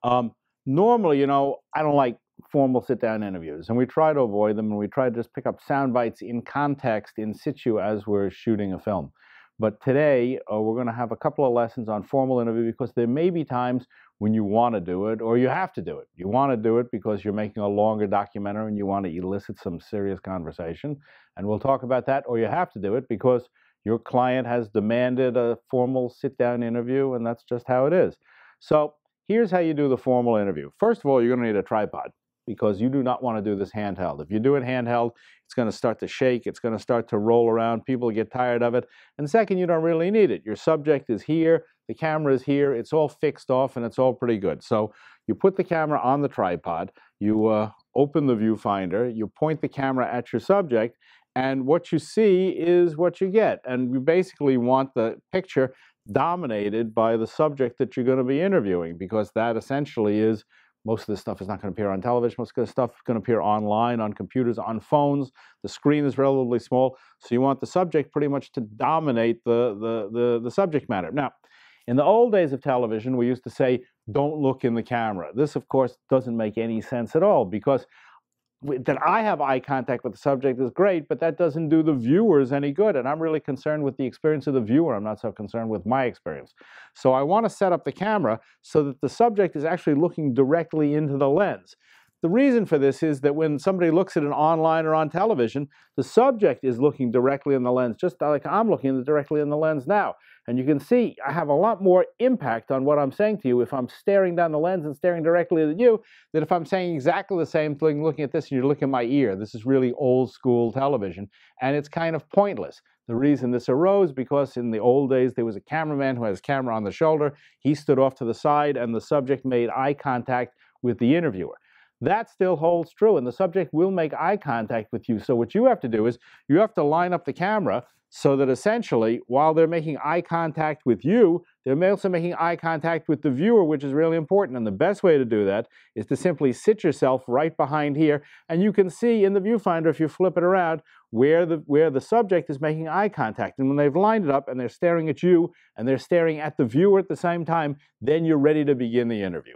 Um, Normally, I don't like formal sit-down interviews, and we try to avoid them, and we try to just pick up sound bites in context, in situ, as we're shooting a film. But today, we're going to have a couple of lessons on formal interview because there may be times when you want to do it or you have to do it. You want to do it because you're making a longer documentary and you want to elicit some serious conversation, and we'll talk about that, or you have to do it because your client has demanded a formal sit-down interview, and that's just how it is. So here's how you do the formal interview. First of all, you're going to need a tripod because you do not want to do this handheld. If you do it handheld, it's going to start to shake, it's going to start to roll around, people get tired of it. And second, you don't really need it. Your subject is here, the camera is here, it's all fixed off, and it's all pretty good. So you put the camera on the tripod, you open the viewfinder, you point the camera at your subject, and what you see is what you get. And you basically want the picture dominated by the subject that you're going to be interviewing, because that essentially is, most of this stuff is not going to appear on television, most of this stuff is going to appear online, on computers, on phones. The screen is relatively small, so you want the subject pretty much to dominate the subject matter. Now, in the old days of television, we used to say, don't look in the camera. This, of course, doesn't make any sense at all, because that I have eye contact with the subject is great, but that doesn't do the viewers any good. And I'm really concerned with the experience of the viewer. I'm not so concerned with my experience. So I want to set up the camera so that the subject is actually looking directly into the lens. The reason for this is that when somebody looks at it online or on television, the subject is looking directly in the lens, just like I'm looking directly in the lens now. And you can see I have a lot more impact on what I'm saying to you if I'm staring down the lens and staring directly at you than if I'm saying exactly the same thing, looking at this, and you're looking at my ear. This is really old school television, and it's kind of pointless. The reason this arose because in the old days there was a cameraman who had his camera on the shoulder. He stood off to the side, and the subject made eye contact with the interviewer. That still holds true, and the subject will make eye contact with you. So what you have to do is you have to line up the camera so that essentially, while they're making eye contact with you, they're also making eye contact with the viewer, which is really important. And the best way to do that is to simply sit yourself right behind here, and you can see in the viewfinder, if you flip it around, where the subject is making eye contact. And when they've lined it up and they're staring at you and they're staring at the viewer at the same time, then you're ready to begin the interview.